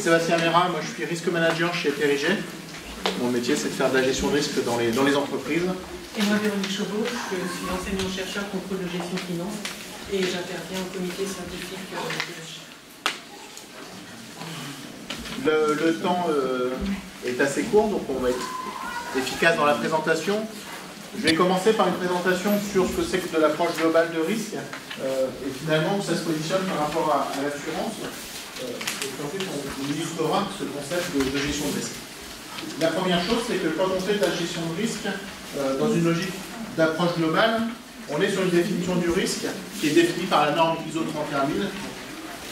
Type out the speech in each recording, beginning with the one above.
Sébastien Mera, moi je suis risque manager chez Terigé. Mon métier c'est de faire de la gestion de risque dans les entreprises. Et moi Véronique Chauveau, je suis enseignant-chercheur contrôle de gestion finance et j'interviens au comité scientifique de Le temps est assez court, donc on va être efficace dans la présentation. Je vais commencer par une présentation sur ce que c'est que de l'approche globale de risque et finalement où ça se positionne par rapport à l'assurance. Et ensuite on illustrera ce concept de gestion de risque. La première chose, c'est que quand on fait de la gestion de risque dans une logique d'approche globale, on est sur une définition du risque qui est définie par la norme ISO 31000.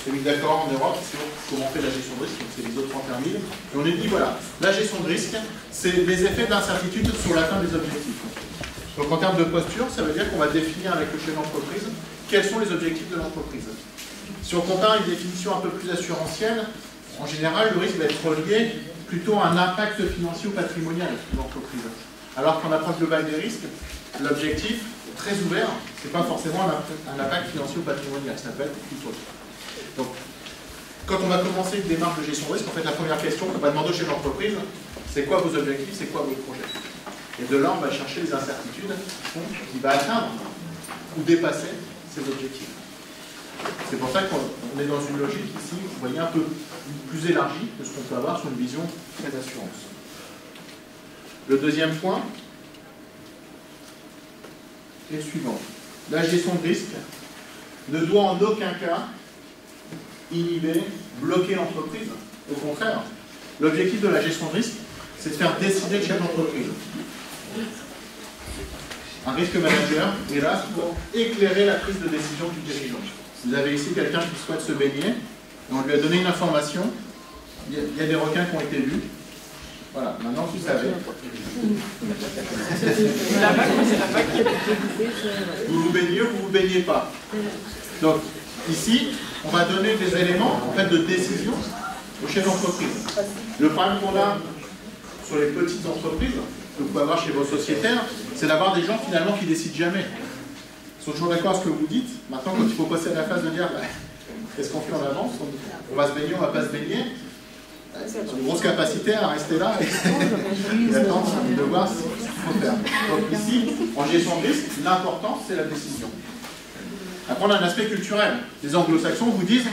C'est mis d'accord en Europe sur comment on fait la gestion de risque, donc c'est l'ISO 31000. Et on est dit, voilà, la gestion de risque, c'est les effets d'incertitude sur l'atteinte des objectifs. Donc en termes de posture, ça veut dire qu'on va définir avec le chef d'entreprise quels sont les objectifs de l'entreprise. Si on compare une définition un peu plus assurantielle, en général, le risque va être relié plutôt à un impact financier ou patrimonial de l'entreprise. Alors qu'en approche globale des risques, l'objectif est très ouvert, ce n'est pas forcément un impact financier ou patrimonial, ça peut être tout autre. Donc, quand on va commencer une démarche de gestion de risque, en fait, la première question qu'on va demander au chef d'entreprise, c'est quoi vos objectifs, c'est quoi vos projets? Et de là, on va chercher les incertitudes qui va atteindre ou dépasser ces objectifs. C'est pour ça qu'on est dans une logique ici, vous voyez, un peu plus élargie que ce qu'on peut avoir sur une vision très assurance. Le deuxième point est le suivant. La gestion de risque ne doit en aucun cas inhiber, bloquer l'entreprise. Au contraire, l'objectif de la gestion de risque, c'est de faire décider le chef d'entreprise. Un risque manager est là pour éclairer la prise de décision du dirigeant. Vous avez ici quelqu'un qui souhaite se baigner, et on lui a donné une information, il y a des requins qui ont été vus. Voilà, maintenant vous savez. Vous vous baignez ou vous vous baignez pas. Donc, ici, on va donner des éléments en fait, de décision au chef d'entreprise. Le problème qu'on a sur les petites entreprises, que vous pouvez avoir chez vos sociétaires, c'est d'avoir des gens finalement qui décident jamais. Ils sont toujours d'accord avec ce que vous dites. Maintenant, quand il faut passer à la phase de dire bah, qu'est-ce qu'on fait en avance, on va se baigner, on va pas se baigner. C'est une grosse capacité à rester là et attendre de voir ce qu'il faut faire. Donc ici, en gestion de risque, l'important c'est la décision. Après, on a un aspect culturel. Les anglo-saxons vous disent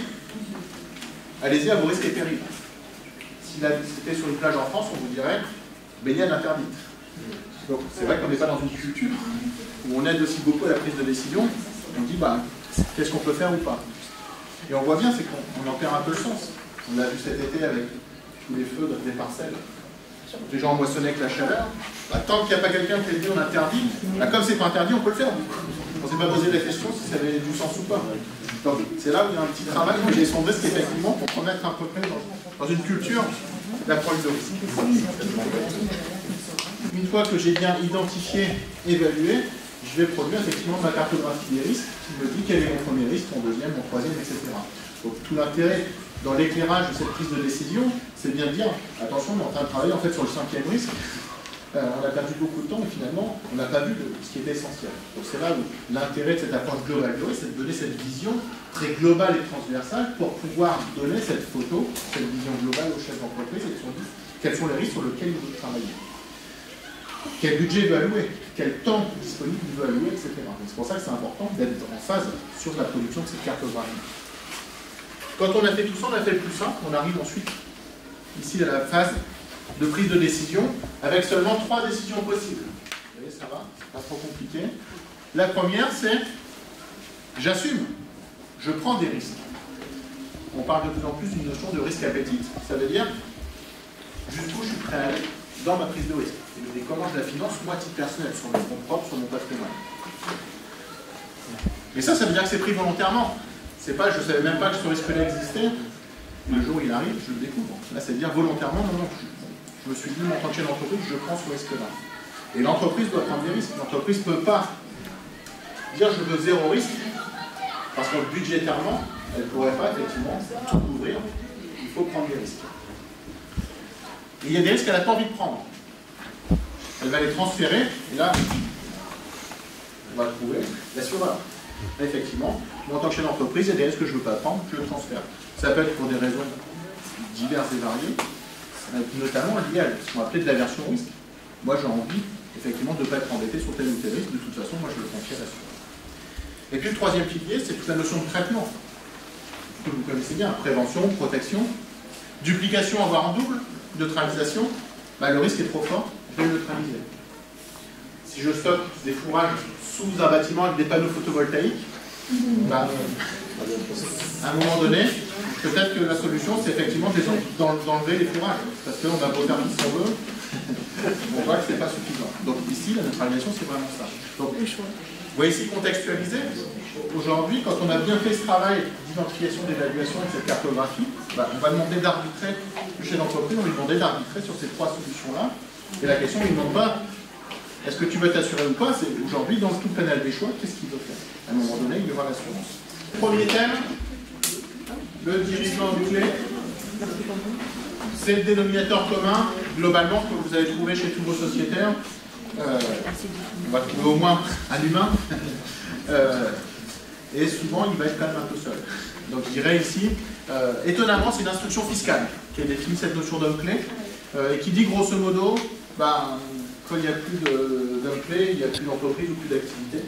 allez-y à vos risques et périls. Si c'était sur une plage en France, on vous dirait baignade interdite. Donc c'est vrai qu'on n'est pas dans une culture où on aide aussi beaucoup à la prise de décision. On dit bah, qu'est-ce qu'on peut faire ou pas. Et on voit bien, c'est qu'on en perd un peu le sens. On l'a vu cet été avec tous les feux des parcelles. Les gens moissonnaient avec la chaleur. Bah, tant qu'il n'y a pas quelqu'un qui a dit on interdit, bah, comme c'est pas interdit, on peut le faire. On ne s'est pas posé la question si ça avait du sens ou pas. Donc c'est là où il y a un petit travail de gestion de risque effectivement pour remettre un peu près dans une culture d'approche de risque. Une fois que j'ai bien identifié, évalué, je vais produire effectivement ma cartographie des risques qui me dit quel est mon premier risque, mon deuxième, mon troisième, etc. Donc tout l'intérêt dans l'éclairage de cette prise de décision, c'est bien de dire attention, on est en train de travailler en fait sur le cinquième risque. On a perdu beaucoup de temps et finalement on n'a pas vu ce qui était essentiel. Donc c'est là où l'intérêt de cette approche globale du risque, c'est de donner cette vision très globale et transversale pour pouvoir donner cette photo, cette vision globale au chef d'entreprise et quels sont les risques sur lesquels il veut travailler. Quel budget il veut allouer, quel temps disponible il veut allouer, etc. C'est pour ça que c'est important d'être en phase sur la production de cette cartographie. Quand on a fait tout ça, on a fait le plus simple, on arrive ensuite ici à la phase de prise de décision avec seulement 3 décisions possibles. Vous voyez, ça va, c'est pas trop compliqué. La première, c'est j'assume, je prends des risques. On parle de plus en plus d'une notion de risque appétit, ça veut dire jusqu'où je suis prêt à aller dans ma prise de risque. Et comment je la finance, moi, à titre personnel, sur mon compte propre, sur mon patrimoine. Mais ça veut dire que c'est pris volontairement. C'est pas, je ne savais même pas que ce risque-là existait. Le jour où il arrive, je le découvre. Là, c'est dire volontairement, non, je me suis dit, en tant que chef d'entreprise, je prends ce risque-là. Et l'entreprise doit prendre des risques. L'entreprise ne peut pas dire, je veux 0 risque, parce que budgétairement, elle ne pourrait pas, effectivement, tout couvrir. Il faut prendre des risques. Et il y a des risques qu'elle n'a pas envie de prendre. Elle va les transférer, et là, on va trouver l'assureur. Effectivement, moi en tant que chef d'entreprise, il y a des risques que je ne veux pas prendre, je le transfère. Ça peut être pour des raisons diverses et variées, notamment liées à ce qu'on appelait de l'aversion au risque. Moi, j'ai envie, effectivement, de ne pas être embêté sur tel ou tel risque. De toute façon, moi, je le confie à l'assureur. Et puis, le troisième pilier, c'est toute la notion de traitement, que vous connaissez bien. Prévention, protection, duplication, voire en double, neutralisation. Bah, le risque est trop fort, je vais le neutraliser. Si je stocke des fourrages sous un bâtiment avec des panneaux photovoltaïques, bah, à un moment donné, peut-être que la solution, c'est effectivement d'enlever les fourrages. Parce qu'on a beau faire tout ce qu'on veut, on voit que ce n'est pas suffisant. Donc ici, la neutralisation, c'est vraiment ça. Donc, vous voyez ici contextualisé. Aujourd'hui, quand on a bien fait ce travail d'identification, d'évaluation et de cette cartographie, bah, on va demander d'arbitrer, chez l'entreprise, on lui demandait d'arbitrer sur ces trois solutions-là. Et la question, on ne lui demande pas est-ce que tu veux t'assurer ou pas, c'est aujourd'hui, dans tout le panel des choix, qu'est-ce qu'il veut faire? À un moment donné, il y aura l'assurance. Premier thème, le dirigeant clé. C'est le dénominateur commun, globalement, que vous allez trouver chez tous vos sociétaires. On va trouver au moins un humain. Et souvent, il va être quand même un peu seul. Donc je dirais ici, étonnamment, c'est une instruction fiscale qui a défini cette notion d'homme-clé et qui dit grosso modo, ben, quand il n'y a plus d'homme-clé, il n'y a plus d'entreprise ou plus d'activité.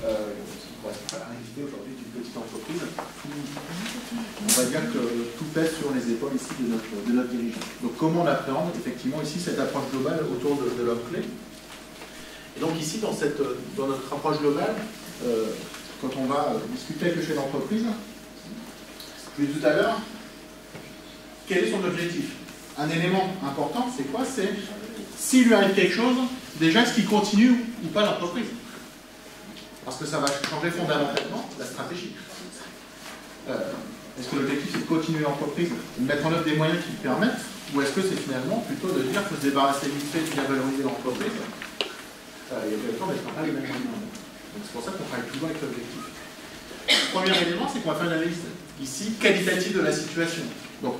La réalité aujourd'hui d'une petite entreprise, on va dire que tout pèse sur les épaules ici de notre dirigeant. Donc comment on appréhende effectivement ici cette approche globale autour de l'homme-clé. Et donc ici, dans notre approche globale, quand on va discuter avec le chef d'entreprise, je l'ai dit tout à l'heure, quel est son objectif? Un élément important, c'est quoi? C'est s'il lui arrive quelque chose, déjà est-ce qu'il continue ou pas l'entreprise? Parce que ça va changer fondamentalement la stratégie. Est-ce que l'objectif c'est de continuer l'entreprise, de mettre en œuvre des moyens qui le permettent, ou est-ce que c'est finalement plutôt de dire qu'il faut se débarrasser vite fait de bien valoriser l'entreprise? Il y a le temps d'être pas les mêmes moyens. Donc c'est pour ça qu'on travaille toujours avec l'objectif. Premier élément, c'est qu'on va faire une analyse ici qualitative de la situation. Donc,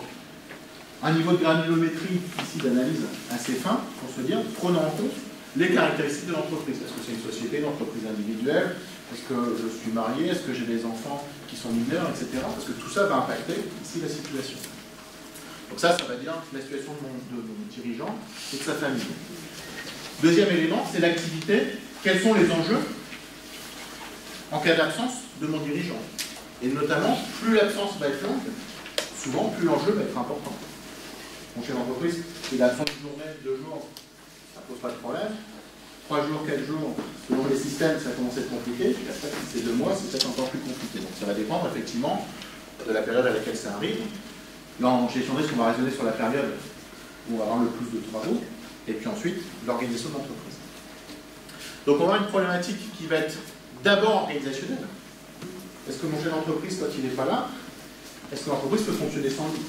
un niveau de granulométrie ici d'analyse assez fin pour se dire, prenons en compte les caractéristiques de l'entreprise. Est-ce que c'est une société, une entreprise individuelle? Est-ce que je suis marié? Est-ce que j'ai des enfants qui sont mineurs, etc. Parce que tout ça va impacter ici la situation. Donc ça va dire la situation de mon dirigeant et de sa famille. Deuxième élément, c'est l'activité. Quels sont les enjeux en cas d'absence de mon dirigeant? Et notamment, plus l'absence va être longue, souvent plus l'enjeu va être important. Mon chef d'entreprise, il est absent une journée, 2 jours, ça ne pose pas de problème. 3 jours, 4 jours, selon les systèmes, ça commence à être compliqué. Puis après, si c'est 2 mois, c'est peut-être encore plus compliqué. Donc ça va dépendre effectivement de la période à laquelle ça arrive. Là, en gestion de risque, on va raisonner sur la période où on va avoir le plus de travaux. Et puis ensuite, l'organisation de l'entreprise. Donc on va avoir une problématique qui va être d'abord organisationnelle. Est-ce que mon chef d'entreprise, quand il n'est pas là, est-ce que l'entreprise peut fonctionner sans lui?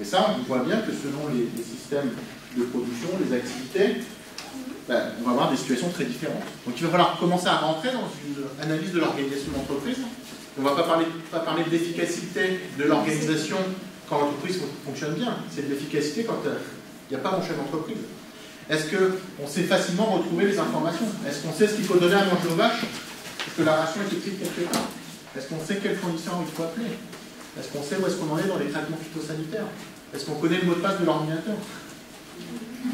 Et ça, on voit bien que selon les systèmes de production, les activités, ben, on va avoir des situations très différentes. Donc il va falloir commencer à rentrer dans une analyse de l'organisation de l'entreprise. On ne va pas parler de l'efficacité de l'organisation quand l'entreprise fonctionne bien. C'est de l'efficacité quand il n'y a pas mon chef d'entreprise. Est-ce qu'on sait facilement retrouver les informations? Est-ce qu'on sait ce qu'il faut donner à manger aux vaches? Est-ce que la ration est écrite quelque part? Est-ce qu'on sait quel fournisseur il faut appeler? Est-ce qu'on sait où est-ce qu'on en est dans les traitements phytosanitaires? Est-ce qu'on connaît le mot de passe de l'ordinateur?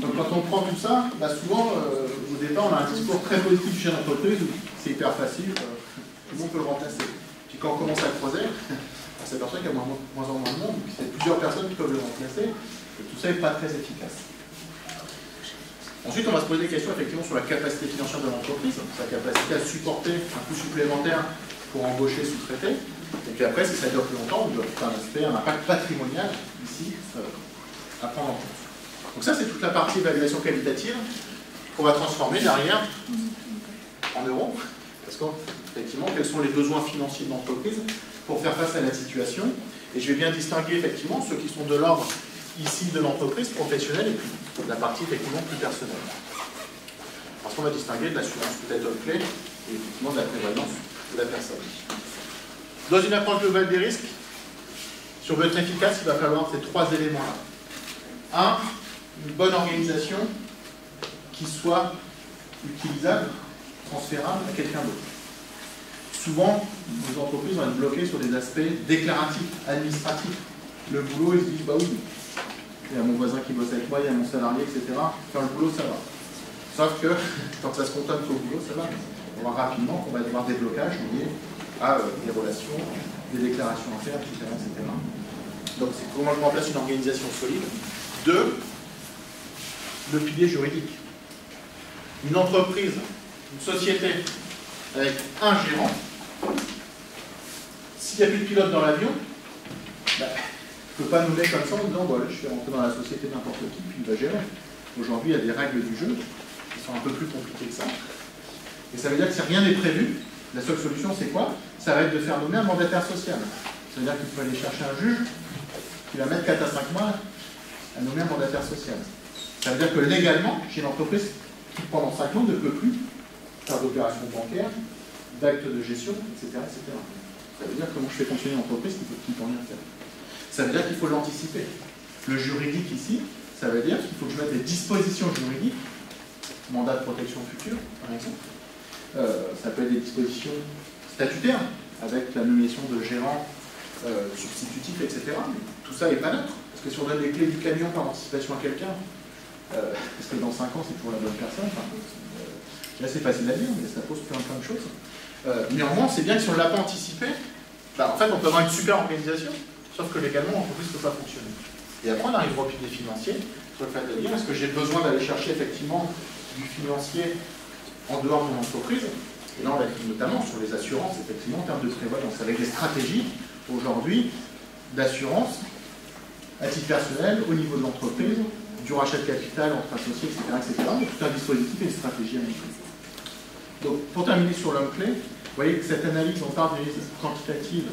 Donc quand on prend tout ça, bah souvent, au départ, on a un discours très positif du chef d'entreprise, c'est hyper facile, tout le monde peut le remplacer. Puis quand on commence à creuser, on s'aperçoit qu'il y a moins en moins de monde, puis c'est plusieurs personnes qui peuvent le remplacer, et tout ça n'est pas très efficace. Ensuite, on va se poser des questions effectivement sur la capacité financière de l'entreprise, sa capacité à supporter un coût supplémentaire pour embaucher, sous-traiter. Et puis après, si ça dure plus longtemps, on doit faire un impact patrimonial ici à prendre en compte. Donc ça, c'est toute la partie évaluation qualitative qu'on va transformer derrière en euros. Parce qu'effectivement, quels sont les besoins financiers de l'entreprise pour faire face à la situation. Et je vais bien distinguer effectivement ceux qui sont de l'ordre ici de l'entreprise professionnelle et puis la partie effectivement plus personnelle. Parce qu'on va distinguer de l'assurance peut-être clé et effectivement de la prévoyance de la personne. Dans une approche globale des risques, si on veut être efficace, il va falloir ces 3 éléments-là. 1, une bonne organisation qui soit utilisable, transférable à quelqu'un d'autre. Souvent, les entreprises vont être bloquées sur des aspects déclaratifs, administratifs. le boulot, ils se disent, bah oui, il y a mon voisin qui bosse avec moi, il y a mon salarié, etc. Faire le boulot, ça va. Sauf que, quand ça se contente qu'au boulot, ça va. On va voir rapidement qu'on va avoir des blocages liés à des relations, des déclarations à faire, etc. etc. Donc, c'est comment je remplace une organisation solide. 2, le pilier juridique. Une entreprise, une société avec un gérant, s'il n'y a plus de pilote dans l'avion, bah, je ne peux pas nommer comme ça en disant voilà, je fais rentrer dans la société n'importe qui, puis il va gérer. Aujourd'hui, il y a des règles du jeu qui sont un peu plus compliquées que ça. Et ça veut dire que si rien n'est prévu, la seule solution, c'est quoi? Ça va être de faire nommer un mandataire social. Ça veut dire qu'il faut aller chercher un juge qui va mettre 4 à 5 mois à nommer un mandataire social. Ça veut dire que légalement, j'ai une entreprise qui, pendant 5 ans, ne peut plus faire d'opérations bancaires, d'actes de gestion, etc., etc. Ça veut dire comment je fais fonctionner une entreprise qui ne peut rien faire. Ça veut dire qu'il faut l'anticiper. Le juridique ici, ça veut dire qu'il faut que je mette des dispositions juridiques, mandat de protection future, par exemple. Ça peut être des dispositions statutaires, avec la nomination de gérants substitutifs, etc. Mais tout ça n'est pas neutre. Parce que si on donne les clés du camion par anticipation à quelqu'un, est-ce que dans 5 ans, c'est toujours la bonne personne? Là, c'est facile à dire, mais ça pose plein de choses. Néanmoins, c'est bien que si on ne l'a pas anticipé, bah, en fait, on peut avoir une super organisation, sauf que légalement, l'entreprise ne peut pas fonctionner. Et après, on arrive au pilier financier, sur le fait de dire, est-ce que j'ai besoin d'aller chercher effectivement du financier en dehors de mon entreprise? Et là, on va être notamment sur les assurances, effectivement, en termes de prévoyance, avec des stratégies, aujourd'hui, d'assurance, à titre personnel, au niveau de l'entreprise, du rachat de capital entre associés, etc., etc. Donc, tout un dispositif et une stratégie à mettre. Donc, pour terminer sur l'homme clé, vous voyez que cette analyse, on part d'une quantitative,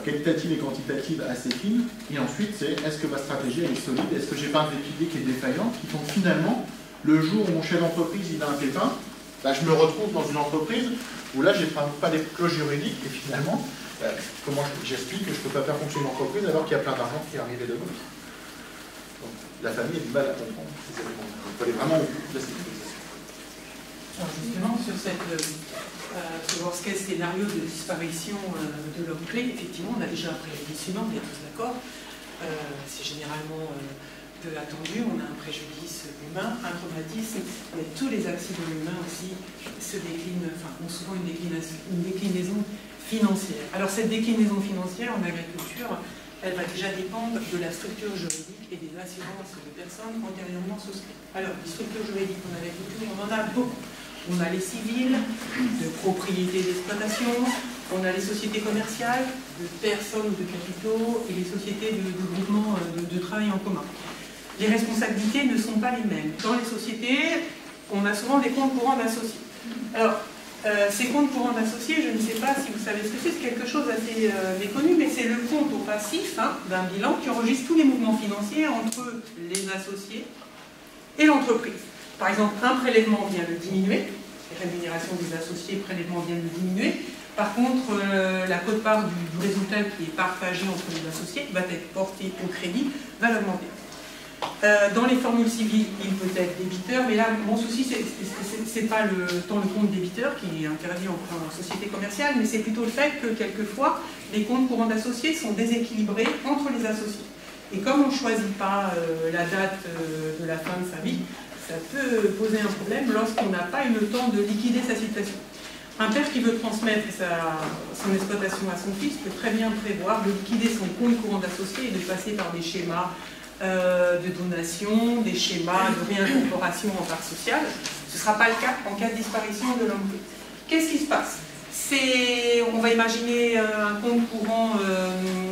qualitative et quantitative assez fine, et ensuite, c'est est-ce que ma stratégie elle est solide, est-ce que j'ai pas un des piliers qui est défaillant, qui font que finalement, le jour où mon chef d'entreprise il a un pépin, bah, je me retrouve dans une entreprise où là, j'ai pas des clauses juridiques, et finalement, comment j'explique que je ne peux pas faire fonctionner une entreprise alors qu'il y a plein d'argent qui est arrivé de gauche. Donc, la famille a du mal à comprendre ces éléments. Il faut aller vraiment au bout de la sécurisation. Alors justement, sur lorsqu'il y a ce scénario de disparition de l'homme clé, effectivement, on a déjà un préjudice humain, on est tous d'accord. C'est généralement attendu, on a un préjudice humain, un traumatisme, mais tous les accidents humains aussi se déclinent, ont souvent une déclinaison financière. Alors cette déclinaison financière en agriculture, elle va déjà dépendre de la structure juridique et des assurances de personnes antérieurement souscrites. Alors, les structures juridiques en agriculture, on en a beaucoup. On a les civils, de propriété d'exploitation, on a les sociétés commerciales, de personnes ou de capitaux, et les sociétés de groupement de travail en commun. Les responsabilités ne sont pas les mêmes. Dans les sociétés, on a souvent des comptes courants d'associés. Alors, ces comptes courants d'associés, je ne sais pas si vous savez ce que c'est quelque chose d'assez méconnu, mais c'est le compte au passif d'un bilan qui enregistre tous les mouvements financiers entre les associés et l'entreprise. Par exemple, un prélèvement vient le diminuer, les rémunérations des associés, prélèvement vient le diminuer. Par contre, la quote-part du résultat qui est partagé entre les associés va être portée au crédit, va l'augmenter. Dans les formules civiles, il peut être débiteur, mais là, mon souci, c'est pas tant le compte débiteur qui est interdit en société commerciale, mais c'est plutôt le fait que quelquefois, les comptes courants d'associés sont déséquilibrés entre les associés. Et comme on ne choisit pas la date de la fin de sa vie, ça peut poser un problème lorsqu'on n'a pas eu le temps de liquider sa situation. Un père qui veut transmettre son exploitation à son fils peut très bien prévoir de liquider son compte courant d'associé et de passer par des schémas de donation, des schémas de réincorporation en part sociale. Ce ne sera pas le cas en cas de disparition de l'homme clé. Qu'est-ce qui se passe? On va imaginer un compte courant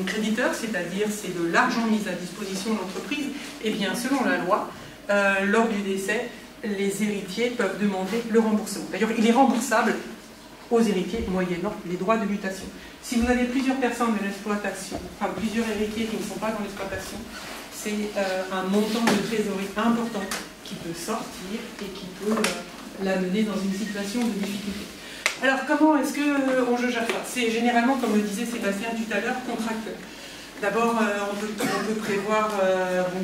créditeur, c'est-à-dire c'est de l'argent mis à disposition de l'entreprise. Et bien, selon la loi, lors du décès, les héritiers peuvent demander le remboursement. D'ailleurs, il est remboursable aux héritiers moyennant les droits de mutation. Si vous avez plusieurs personnes de l'exploitation, enfin plusieurs héritiers qui ne sont pas dans l'exploitation, c'est un montant de trésorerie important qui peut sortir et qui peut l'amener dans une situation de difficulté. Alors, comment est-ce qu'on gère ça? C'est généralement, comme le disait Sébastien tout à l'heure, contractuel. D'abord, on peut prévoir,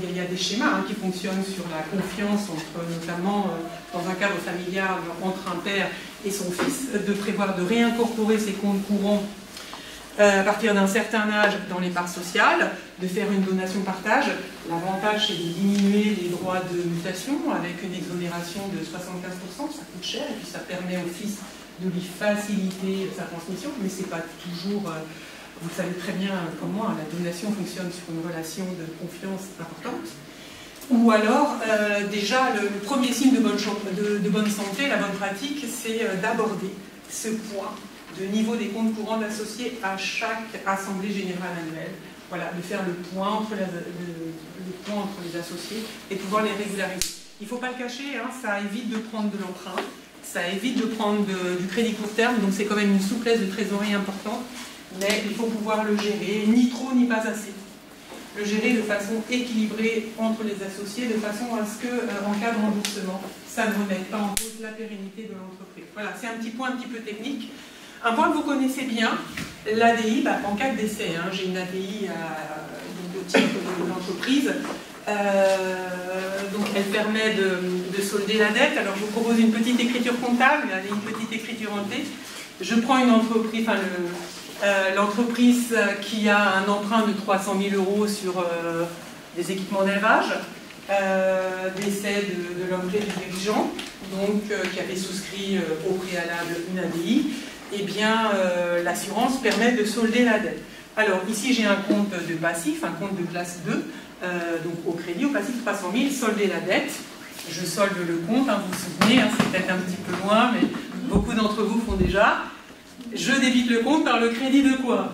il y a des schémas qui fonctionnent sur la confiance, notamment dans un cadre familial, entre un père et son fils, de prévoir de réincorporer ses comptes courants à partir d'un certain âge dans les parts sociales, de faire une donation-partage. L'avantage, c'est de diminuer les droits de mutation avec une exonération de 75%, ça coûte cher, et puis ça permet au fils de lui faciliter sa transmission, mais c'est pas toujours, vous le savez très bien comme moi, la donation fonctionne sur une relation de confiance importante. Ou alors, déjà, le premier signe de bonne santé, la bonne pratique, c'est d'aborder ce point de niveau des comptes courants d'associés à chaque assemblée générale annuelle. Voilà, de faire le point entre les associés et pouvoir les régulariser. Il ne faut pas le cacher, hein, ça évite de prendre de l'emprunt, ça évite de prendre du crédit court terme, donc c'est quand même une souplesse de trésorerie importante, mais il faut pouvoir le gérer, ni trop ni pas assez. Le gérer de façon équilibrée entre les associés, de façon à ce qu'en cas de remboursement, ça ne remette pas en cause la pérennité de l'entreprise. Voilà, c'est un petit point un petit peu technique. Un point que vous connaissez bien, l'ADI, en cas de décès, hein, j'ai une ADI au titre de l'entreprise, donc elle permet de solder la dette. Alors je vous propose une petite écriture comptable, une petite écriture en T. Je prends une entreprise, l'entreprise qui a un emprunt de 300 000 € sur des équipements d'élevage, décès de l'homme clé du dirigeant, donc qui avait souscrit au préalable une ADI, eh bien l'assurance permet de solder la dette. Alors ici j'ai un compte de passif, un compte de classe 2, donc au crédit, au passif 300 000, solder la dette. Je solde le compte, hein, vous vous souvenez, hein, c'est peut-être un petit peu loin, mais beaucoup d'entre vous font déjà. Je débite le compte par le crédit de quoi?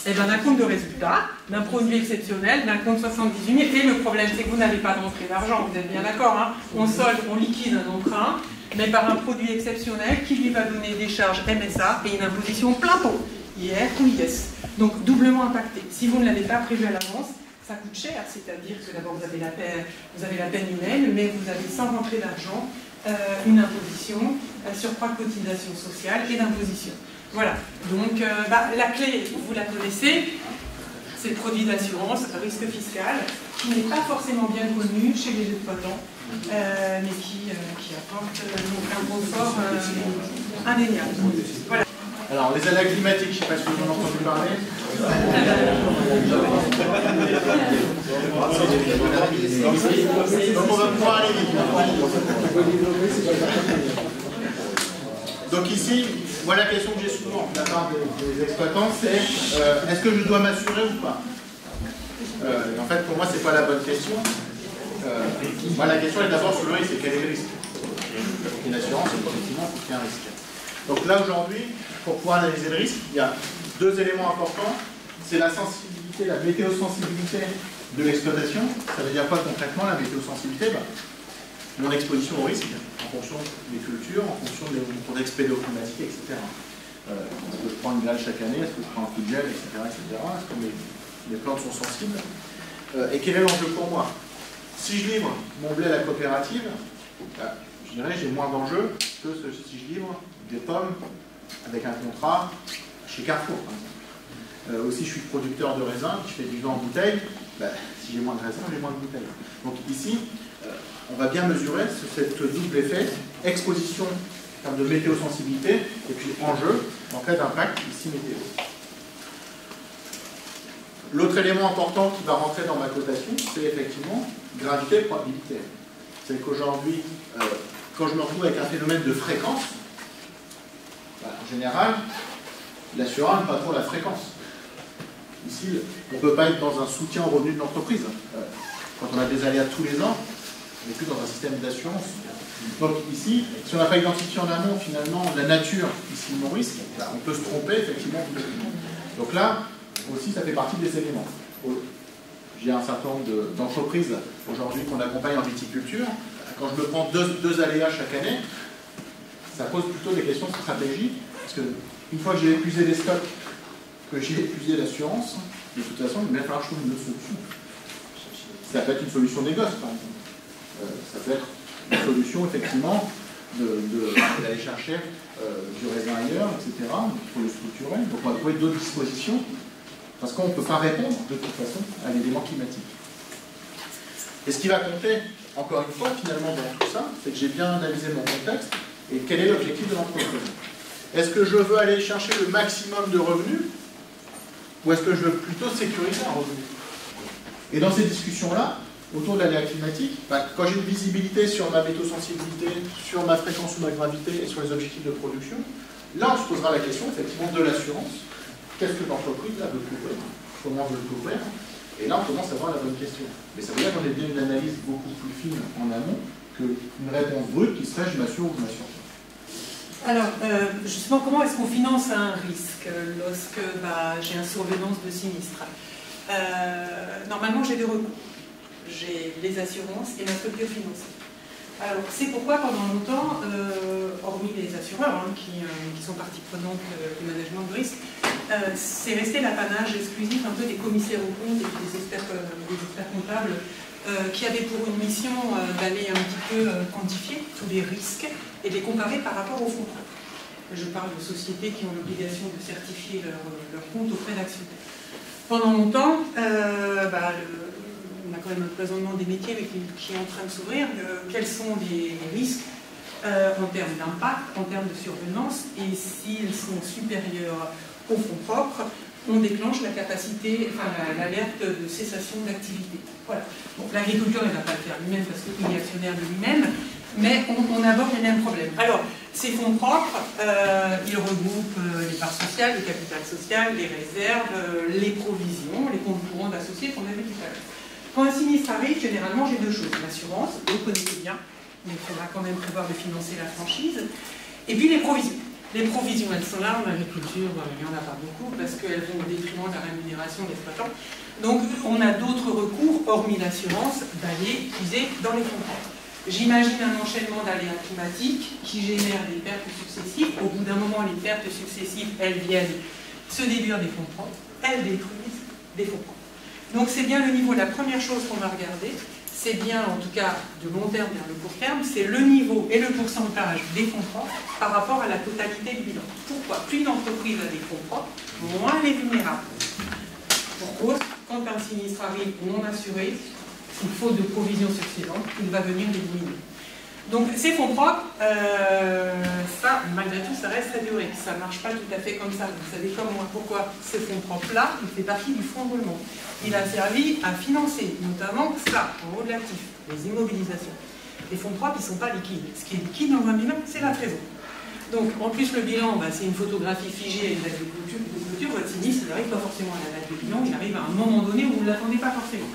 Eh bien d'un compte de résultat, d'un produit exceptionnel, d'un compte 78 000, et le problème c'est que vous n'avez pas de rentrée d'argent, vous êtes bien d'accord, hein, on solde, on liquide un emprunt, mais par un produit exceptionnel qui lui va donner des charges MSA et une imposition plein pot, IR ou IS. Donc doublement impacté. Si vous ne l'avez pas prévu à l'avance, ça coûte cher, c'est-à-dire que d'abord vous avez la peine humaine, mais vous avez sans rentrée d'argent une imposition, surcroît de cotisation sociale et d'imposition. Voilà, donc la clé, vous la connaissez, c'est le produit d'assurance, risque fiscal, qui n'est pas forcément bien connu chez les exploitants, mais qui apporte donc un confort indéniable. Voilà. Alors, les aléas climatiques, je ne sais pas si vous en avez entendu parler. Donc, on va pouvoir aller vite. Donc ici, voilà la question que j'ai souvent de la part des exploitants, c'est est-ce que je dois m'assurer ou pas? En fait, pour moi, c'est pas la bonne question. Moi, la question est d'abord sur le risque, c'est quel est le risque? Donc, une assurance, effectivement, il faut qu'il y ait un risque. Donc là, aujourd'hui, pour pouvoir analyser le risque, il y a deux éléments importants. C'est la sensibilité, la météosensibilité de l'exploitation. Ça veut dire quoi concrètement, la météosensibilité? Mon exposition au risque, en fonction des cultures, en fonction des contextes pédoclimatiques, etc. Est-ce que je prends une grêle chaque année? Est-ce que je prends un coup de gel, etc. Est-ce que mes plantes sont sensibles? Et quel est l'enjeu pour moi? Si je livre mon blé à la coopérative, je dirais j'ai moins d'enjeux que si je livre des pommes avec un contrat chez Carrefour, par exemple. Aussi, je suis producteur de raisins, je fais du vin en bouteille, si j'ai moins de raisins, j'ai moins de bouteilles. Donc ici, on va bien mesurer ce double effet, exposition en termes de météosensibilité, et puis enjeu, en cas d'impact, ici météo. L'autre élément important qui va rentrer dans ma cotation, c'est effectivement gravité et probabilité. C'est qu'aujourd'hui, quand je me retrouve avec un phénomène de fréquence, en général, l'assureur n'aime pas trop la fréquence. Ici, on ne peut pas être dans un soutien au revenu de l'entreprise. Quand on a des aléas tous les ans, on n'est plus dans un système d'assurance. Donc ici, si on n'a pas identifié en amont finalement la nature ici de mon risque, on peut se tromper effectivement. Donc là, aussi, ça fait partie des éléments. J'ai un certain nombre d'entreprises aujourd'hui qu'on accompagne en viticulture. Quand je me prends deux aléas chaque année, ça pose plutôt des questions de stratégie, parce que une fois que j'ai épuisé les stocks, que j'ai épuisé l'assurance, de toute façon, il va falloir que je trouve une autre solution. Ça peut être une solution négoce, par exemple. Ça peut être une solution, effectivement, d'aller chercher du raisin ailleurs, etc. Donc, il faut le structurer. Donc, on va trouver d'autres dispositions, parce qu'on ne peut pas répondre, de toute façon, à l'élément climatique. Et ce qui va compter, encore une fois, finalement, dans tout ça, c'est que j'ai bien analysé mon contexte, et quel est l'objectif de l'entreprise. Est-ce que je veux aller chercher le maximum de revenus ou est-ce que je veux plutôt sécuriser un revenu? Et dans ces discussions-là, autour de l'aléa climatique, quand j'ai une visibilité sur ma météosensibilité, sur ma fréquence ou ma gravité et sur les objectifs de production, là on se posera la question effectivement de l'assurance. Qu'est-ce que l'entreprise veut couvrir? Comment veut le couvrir? Et là on commence à avoir la bonne question. Mais ça veut dire qu'on est bien une analyse beaucoup plus fine en amont qu'une réponse brute qui serait je m'assure ou je m'assure pas. Alors, justement, comment est-ce qu'on finance un risque lorsque j'ai une survenance de sinistre? Normalement, j'ai deux recours. J'ai les assurances et la structure financière. Alors, c'est pourquoi pendant longtemps, hormis les assureurs qui sont partie prenante du management de risque, c'est resté l'apanage exclusif un peu des commissaires aux comptes et des experts comptables qui avaient pour une mission d'aller un petit peu quantifier tous les risques et les comparer par rapport aux fonds propres. Je parle de sociétés qui ont l'obligation de certifier leurs comptes auprès d'actionnaires. Pendant longtemps, on a quand même un cloisonnement des métiers qui est en train de s'ouvrir. Quels sont les risques en termes d'impact, en termes de survenance, et s'ils sont supérieurs aux fonds propres, on déclenche la capacité, l'alerte de cessation d'activité. Voilà. Bon, l'agriculture ne va pas le faire lui-même parce qu'il est actionnaire de lui-même, mais on aborde les mêmes problèmes. Alors, ces fonds propres, ils regroupent les parts sociales, le capital social, les réserves, les provisions, les comptes courants d'associés qu'on avait tout à l'heure. Quand un sinistre arrive, généralement, j'ai deux choses. L'assurance, vous connaissez bien, mais il faudra quand même prévoir de financer la franchise. Et puis les provisions. Les provisions, elles sont là, en agriculture, il n'y en a pas beaucoup, parce qu'elles vont au détriment de la rémunération des exploitants. Donc, on a d'autres recours, hormis l'assurance, d'aller puiser dans les fonds propres. J'imagine un enchaînement d'aléas climatiques qui génèrent des pertes successives. Au bout d'un moment, les pertes successives, elles viennent se déduire des fonds propres, elles détruisent des fonds propres. Donc c'est bien le niveau, la première chose qu'on va regarder, c'est bien en tout cas de long terme vers le court terme, c'est le niveau et le pourcentage des fonds propres par rapport à la totalité du bilan. Pourquoi? Plus une entreprise a des fonds propres, moins elle est vulnérable. Pourquoi? Quand un sinistre arrive non assuré, il faut de provisions suffisantes, il va venir les diminuer. Donc ces fonds propres, ça, malgré tout, ça reste théorique. Ça ne marche pas tout à fait comme ça. Vous savez comme moi pourquoi ce fonds propre-là, il fait partie du fonds de roulement. Il a servi à financer, notamment ça, en haut de l'actif, les immobilisations. Les fonds propres, ils ne sont pas liquides. Ce qui est liquide dans un bilan, c'est la trésor. Donc, en plus, le bilan, c'est une photographie figée à une date de clôture. Votre sinistre, il n'arrive pas forcément à la date de bilan, il arrive à un moment donné où vous ne l'attendez pas forcément.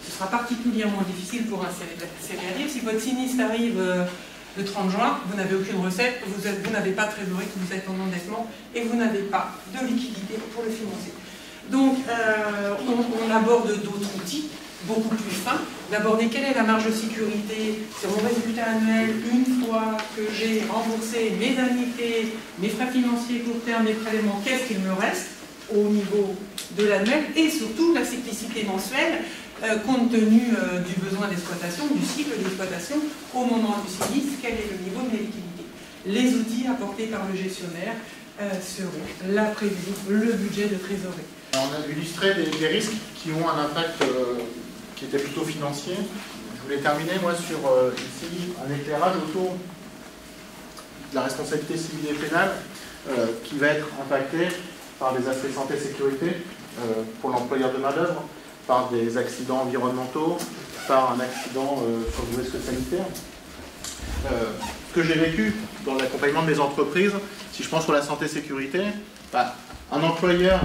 Ce sera particulièrement difficile pour un céréalier. Si votre sinistre arrive le 30 juin, vous n'avez aucune recette, vous n'avez pas de trésorerie, vous êtes en endettement et vous n'avez pas de liquidité pour le financer. Donc, on aborde d'autres outils beaucoup plus fins. D'aborder quelle est la marge de sécurité sur mon résultat annuel une fois que j'ai remboursé mes annuités, mes frais financiers court terme, mes prélèvements, qu'est-ce qu'il me reste au niveau de l'annuel, et surtout la cyclicité mensuelle compte tenu du besoin d'exploitation, du cycle d'exploitation au moment du sinistre, quel est le niveau de mes liquidités. Les outils apportés par le gestionnaire seront la prévision, le budget de trésorerie. Alors, on a illustré des risques qui ont un impact qui était plutôt financier. Je voulais terminer, moi, sur ici un éclairage autour de la responsabilité civile et pénale qui va être impactée par des aspects santé-sécurité pour l'employeur de main-d'œuvre, par des accidents environnementaux, par un accident sur le risque sanitaire. Ce que j'ai vécu dans l'accompagnement de mes entreprises, si je pense sur la santé-sécurité, un employeur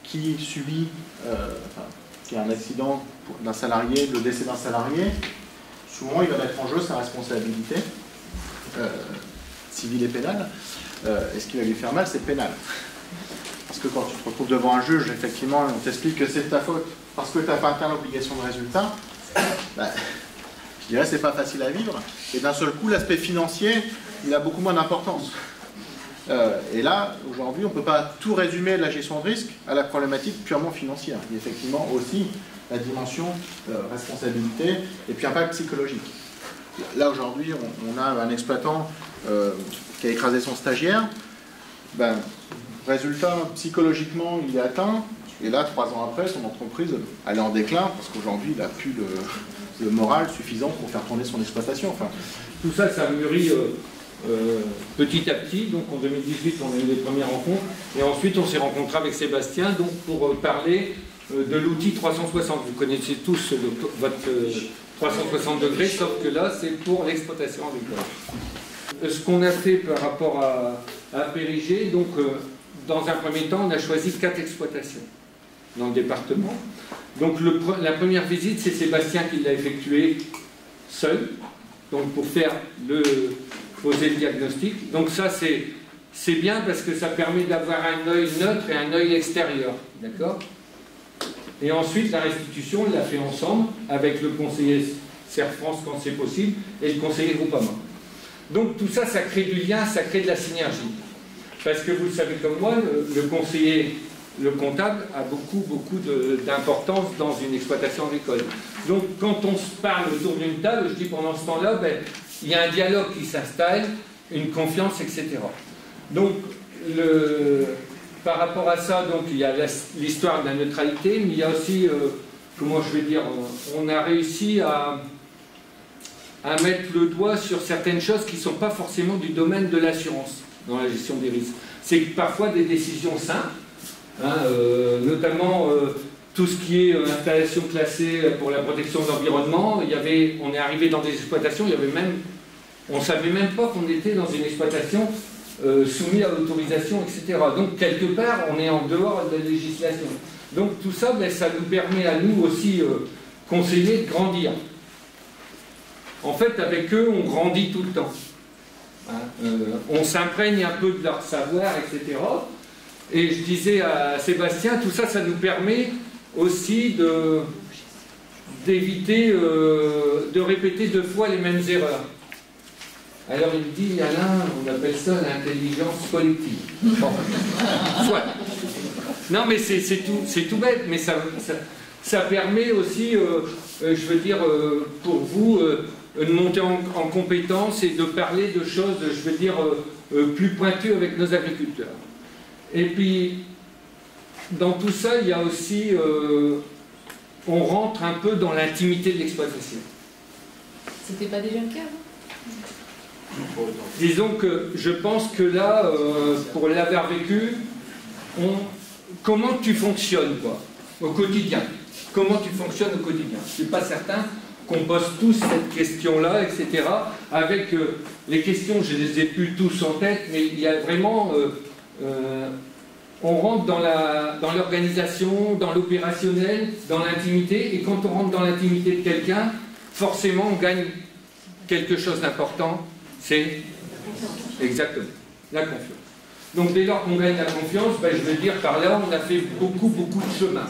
qui subit qui a un accident d'un salarié, le décès d'un salarié, souvent il va mettre en jeu sa responsabilité civile et pénale. Et ce qui va lui faire mal, c'est pénal. Parce que quand tu te retrouves devant un juge, effectivement, on t'explique que c'est de ta faute parce que tu n'as pas atteint l'obligation de résultat, je dirais que c'est pas facile à vivre. Et d'un seul coup, l'aspect financier, il a beaucoup moins d'importance. Et là, aujourd'hui, on ne peut pas tout résumer la gestion de risque à la problématique purement financière. Il y a effectivement aussi la dimension responsabilité et puis impact psychologique. Là, aujourd'hui, on a un exploitant qui a écrasé son stagiaire. Résultat, psychologiquement, il est atteint. Et là, 3 ans après, son entreprise, elle est en déclin parce qu'aujourd'hui, il n'a plus le moral suffisant pour faire tourner son exploitation. Tout ça, ça mûrit petit à petit. Donc en 2018, on a eu les premières rencontres, et ensuite on s'est rencontré avec Sébastien donc, pour parler de l'outil 360. Vous connaissez tous votre 360 degrés, sauf que là, c'est pour l'exploitation agricole. Ce qu'on a fait par rapport à Périgée, donc dans un premier temps, on a choisi 4 exploitations dans le département. Donc la première visite, c'est Sébastien qui l'a effectuée seul, donc pour poser le diagnostic. Donc ça, c'est bien parce que ça permet d'avoir un œil neutre et un œil extérieur, d'accord? Et ensuite, la restitution, on l'a fait ensemble avec le conseiller Serre France quand c'est possible et le conseiller Groupama. Donc tout ça, ça crée du lien, ça crée de la synergie. Parce que vous le savez comme moi, le conseiller, le comptable a beaucoup d'importance dans une exploitation agricole. Donc quand on se parle autour d'une table, je dis pendant ce temps-là, ben, il y a un dialogue qui s'installe, une confiance, etc. Donc par rapport à ça, donc, il y a l'histoire de la neutralité, mais il y a aussi, comment je vais dire, on a réussi à mettre le doigt sur certaines choses qui ne sont pas forcément du domaine de l'assurance dans la gestion des risques. C'est parfois des décisions simples, hein, notamment tout ce qui est installation classée pour la protection de l'environnement. On est arrivé dans des exploitations, on ne savait même pas qu'on était dans une exploitation soumise à l'autorisation, etc. Donc quelque part, on est en dehors de la législation. Donc tout ça, ben, ça nous permet à nous aussi, conseillers, de grandir. En fait, avec eux, on grandit tout le temps. Hein, on s'imprègne un peu de leur savoir, etc. Et je disais à Sébastien, tout ça, ça nous permet aussi d'éviter de répéter 2 fois les mêmes erreurs. Alors il me dit, Alain, on appelle ça l'intelligence collective. Bon. Soit. Non, mais c'est tout bête, mais ça permet aussi, je veux dire, pour vous, de monter en compétence et de parler de choses, je veux dire, plus pointues avec nos agriculteurs. Et puis, dans tout ça, il y a aussi, on rentre un peu dans l'intimité de l'exploitation. C'était pas déjà le cas, hein? Disons que je pense que là, pour l'avoir vécu, comment tu fonctionnes quoi, au quotidien? Comment tu fonctionnes au quotidien? Je ne suis pas certain qu'on pose tous cette question-là, etc. Avec les questions, je ne les ai plus tous en tête, mais il y a vraiment... on rentre dans l'organisation, dans l'opérationnel, dans l'intimité, et quand on rentre dans l'intimité de quelqu'un, forcément on gagne quelque chose d'important, c'est exactement la confiance. Donc dès lors qu'on gagne la confiance, ben, je veux dire par là, on a fait beaucoup de chemin.